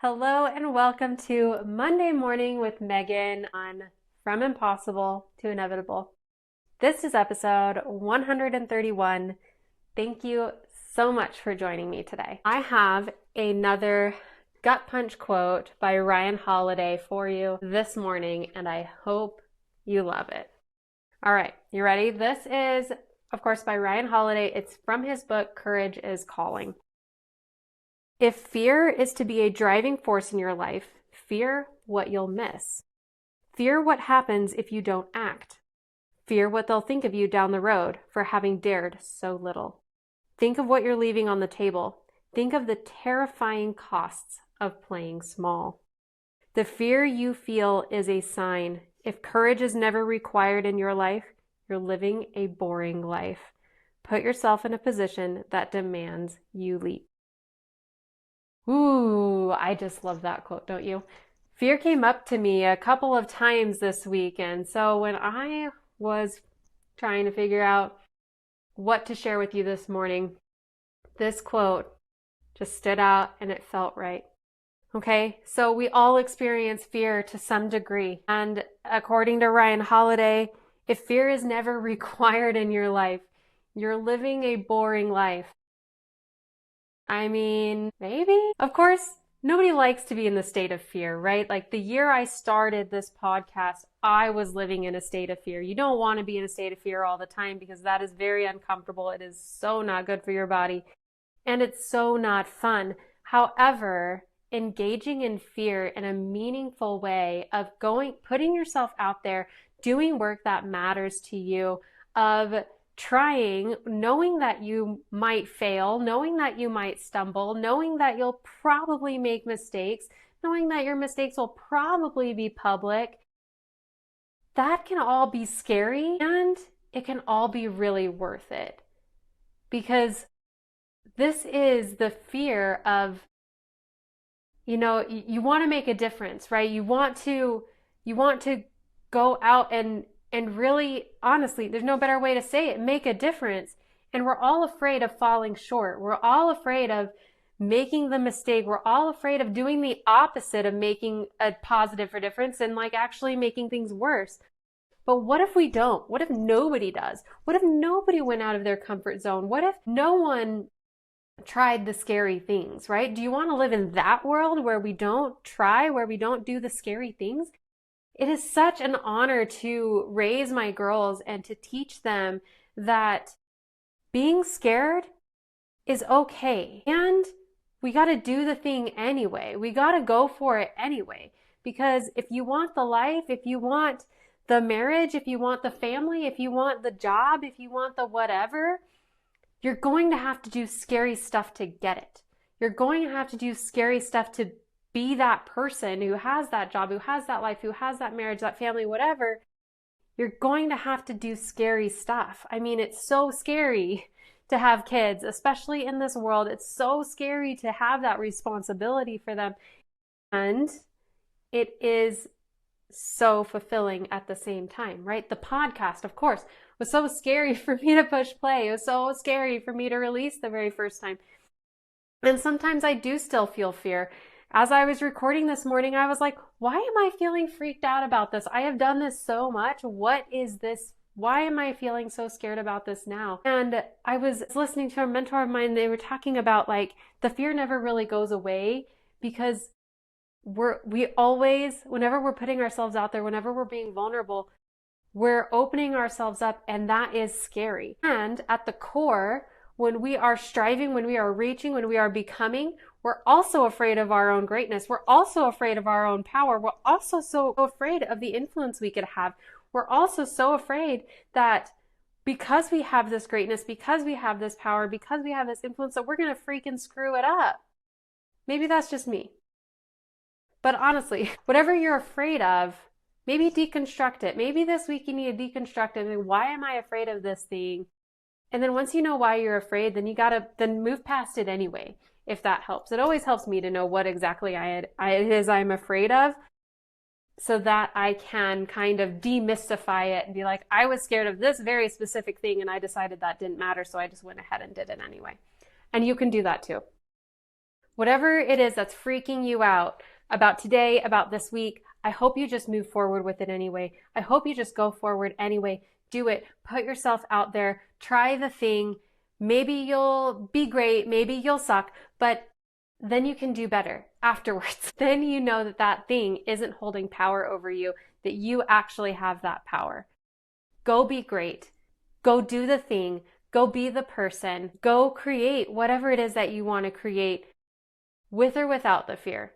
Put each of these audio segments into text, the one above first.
Hello and welcome to Monday Morning with Megan on From Impossible to Inevitable. This is episode 131. Thank you so much for joining me today. I have another gut punch quote by Ryan Holiday for you this morning, and I hope you love it. All right, you ready? This is, of course, by Ryan Holiday. It's from his book, Courage is Calling. If fear is to be a driving force in your life, fear what you'll miss. Fear what happens if you don't act. Fear what they'll think of you down the road for having dared so little. Think of what you're leaving on the table. Think of the terrifying costs of playing small. The fear you feel is a sign. If courage is never required in your life, you're living a boring life. Put yourself in a position that demands you leap. Ooh, I just love that quote, don't you? Fear came up to me a couple of times this week, and so when I was trying to figure out what to share with you this morning, this quote just stood out and it felt right. Okay, so we all experience fear to some degree, and according to Ryan Holiday, if fear is never required in your life, you're living a boring life. I mean, maybe. Of course, nobody likes to be in the state of fear, right? Like the year I started this podcast, I was living in a state of fear. You don't want to be in a state of fear all the time because that is very uncomfortable. It is so not good for your body and it's so not fun. However, engaging in fear in a meaningful way of putting yourself out there, doing work that matters to you, of trying, knowing that you might fail, knowing that you might stumble, knowing that you'll probably make mistakes, knowing that your mistakes will probably be public, that can all be scary and it can all be really worth it. Because this is the fear of, you want to make a difference, right? You want to go out and really, honestly, there's no better way to say it, make a difference. And we're all afraid of falling short. We're all afraid of making the mistake. We're all afraid of doing the opposite of making a positive difference and like actually making things worse. But what if we don't? What if nobody does? What if nobody went out of their comfort zone? What if no one tried the scary things, right? Do you want to live in that world where we don't try, where we don't do the scary things? It is such an honor to raise my girls and to teach them that being scared is okay. And we got to do the thing anyway. We got to go for it anyway. Because if you want the life, if you want the marriage, if you want the family, if you want the job, if you want the whatever, you're going to have to do scary stuff to get it. You're going to have to do scary stuff to be that person who has that job, who has that life, who has that marriage, that family, whatever. You're going to have to do scary stuff. I mean, it's so scary to have kids, especially in this world. It's so scary to have that responsibility for them. And it is so fulfilling at the same time, right? The podcast, of course, was so scary for me to push play. It was so scary for me to release the very first time. And sometimes I do still feel fear. As I was recording this morning, I was like, why am I feeling freaked out about this? I have done this so much. What is this? Why am I feeling so scared about this now? And I was listening to a mentor of mine. They were talking about like the fear never really goes away because we always, whenever we're putting ourselves out there, whenever we're being vulnerable, we're opening ourselves up, and that is scary. And at the core, when we are striving, when we are reaching, when we are becoming, we're also afraid of our own greatness. We're also afraid of our own power. We're also so afraid of the influence we could have. We're also so afraid that because we have this greatness, because we have this power, because we have this influence, that we're going to freaking screw it up. Maybe that's just me. But honestly, whatever you're afraid of, maybe deconstruct it. Maybe this week you need to deconstruct it. Like, why am I afraid of this thing? And then once you know why you're afraid, then you gotta move past it anyway, if that helps. It always helps me to know what exactly it is I'm afraid of, so that I can kind of demystify it and be like, I was scared of this very specific thing and I decided that didn't matter, so I just went ahead and did it anyway. And you can do that too. Whatever it is that's freaking you out about today, about this week, I hope you just move forward with it anyway. I hope you just go forward anyway. Do it. Put yourself out there. Try the thing. Maybe you'll be great. Maybe you'll suck, but then you can do better afterwards. Then you know that that thing isn't holding power over you, that you actually have that power. Go be great. Go do the thing. Go be the person. Go create whatever it is that you want to create with or without the fear.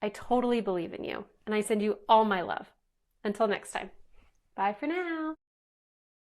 I totally believe in you, and I send you all my love. Until next time. Bye for now.